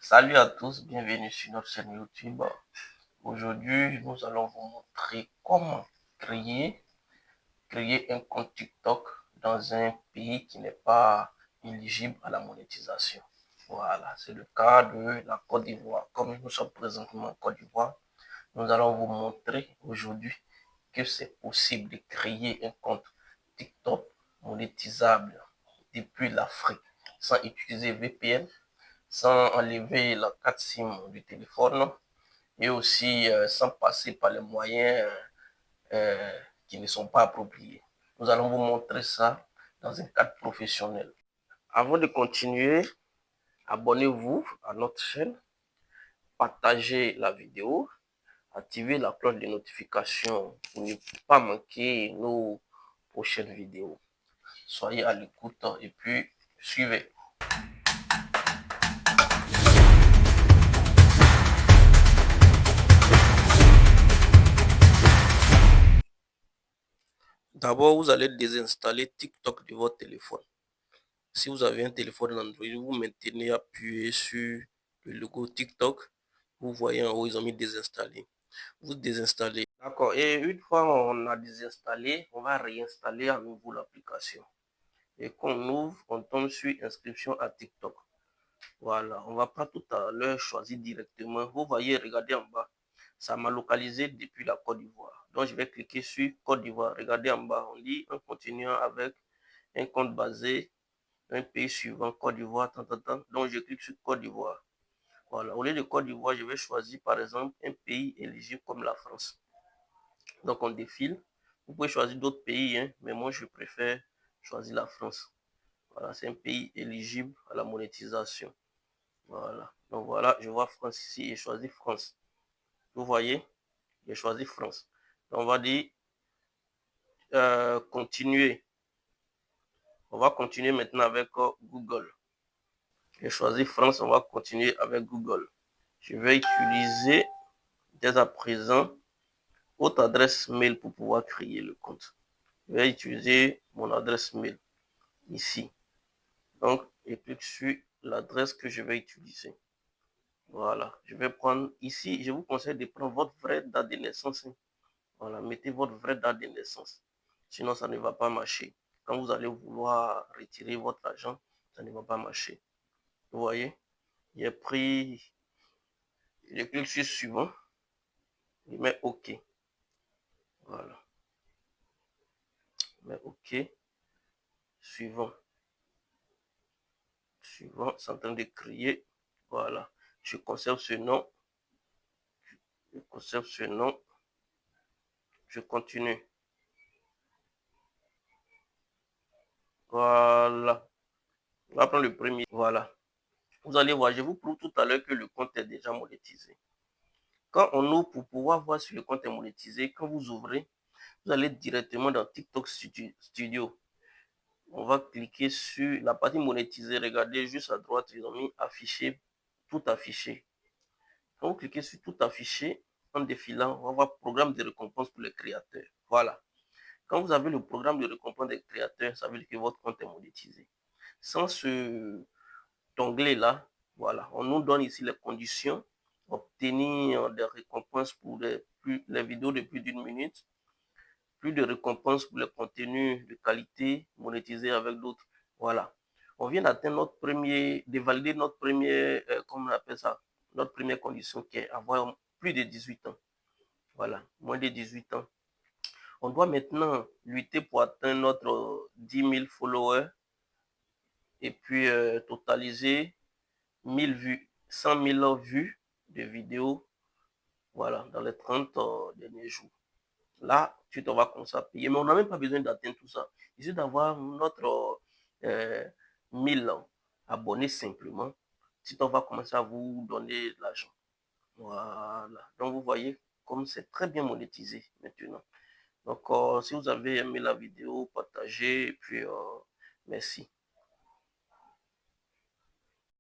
Salut à tous, bienvenue sur notre chaîne YouTube. Aujourd'hui, nous allons vous montrer comment créer un compte TikTok dans un pays qui n'est pas éligible à la monétisation. Voilà, c'est le cas de la Côte d'Ivoire. Comme nous sommes présentement en Côte d'Ivoire, nous allons vous montrer aujourd'hui que c'est possible de créer un compte TikTok monétisable depuis l'Afrique sans utiliser VPN, sans enlever la carte SIM du téléphone et aussi sans passer par les moyens qui ne sont pas appropriés. Nous allons vous montrer ça dans un cadre professionnel. Avant de continuer, abonnez-vous à notre chaîne, partagez la vidéo, activez la cloche de notification pour ne pas manquer nos prochaines vidéos. Soyez à l'écoute et puis suivez. D'abord, vous allez désinstaller TikTok de votre téléphone. Si vous avez un téléphone Android, vous maintenez appuyé sur le logo TikTok. Vous voyez en haut, ils ont mis désinstaller. Vous désinstallez. D'accord. Et une fois on a désinstallé, on va réinstaller à nouveau l'application. Et quand on ouvre, on tombe sur inscription à TikTok. Voilà. On va pas tout à l'heure choisir directement. Vous voyez, regardez en bas. Ça m'a localisé depuis la Côte d'Ivoire. Donc, je vais cliquer sur Côte d'Ivoire. Regardez en bas. On dit en continuant avec un compte basé un pays suivant, Côte d'Ivoire, donc je clique sur Côte d'Ivoire. Voilà, au lieu de Côte d'Ivoire, je vais choisir par exemple un pays éligible comme la France. Donc on défile. Vous pouvez choisir d'autres pays, hein, mais moi je préfère choisir la France. Voilà, c'est un pays éligible à la monétisation. Voilà, donc voilà, je vois France ici et choisis France. Vous voyez, j'ai choisi France. Donc on va dire continuer. On va continuer maintenant avec Google. J'ai choisi France, on va continuer avec Google. Je vais utiliser dès à présent votre adresse mail pour pouvoir créer le compte. Je vais utiliser mon adresse mail ici. Donc, je clique sur l'adresse que je vais utiliser. Voilà, je vais prendre ici, je vous conseille de prendre votre vraie date de naissance. Voilà, mettez votre vraie date de naissance. Sinon, ça ne va pas marcher. Quand vous allez vouloir retirer votre argent, ça ne va pas marcher. Vous voyez, j'ai pris, je clique sur suivant. Je mets OK. Voilà. Je mets OK. Suivant. Suivant. C'est en train de crier. Voilà. Je conserve ce nom. Je conserve ce nom. Je continue. Voilà. On va prendre le premier. Voilà. Vous allez voir, je vous prouve tout à l'heure que le compte est déjà monétisé. Quand on ouvre pour pouvoir voir si le compte est monétisé, quand vous ouvrez, vous allez directement dans TikTok Studio. On va cliquer sur la partie monétisée. Regardez juste à droite, ils ont mis afficher, tout affiché. Quand vous cliquez sur tout afficher, en défilant, on va voir programme de récompense pour les créateurs. Voilà. Quand vous avez le programme de récompense des créateurs, ça veut dire que votre compte est monétisé. Sans ce onglet-là, voilà, on nous donne ici les conditions. Obtenir des récompenses pour les vidéos de plus d'une minute, plus de récompenses pour les contenus de qualité monétisés avec d'autres. Voilà. On vient d'atteindre notre premier, de valider notre premier, comment on appelle ça, notre première condition qui est avoir plus de 18 ans. Voilà, moins de 18 ans. On doit maintenant lutter pour atteindre notre 10 000 followers et puis totaliser 1000 vues, 100 000 vues de vidéos, voilà, dans les 30 derniers jours. Là, tu vas commencer à payer, mais on n'a même pas besoin d'atteindre tout ça. Il suffit d'avoir notre 1000 abonnés simplement. Si on va commencer à vous donner de l'argent. Voilà. Donc, vous voyez comme c'est très bien monétisé maintenant. Donc, si vous avez aimé la vidéo, partagez et puis merci.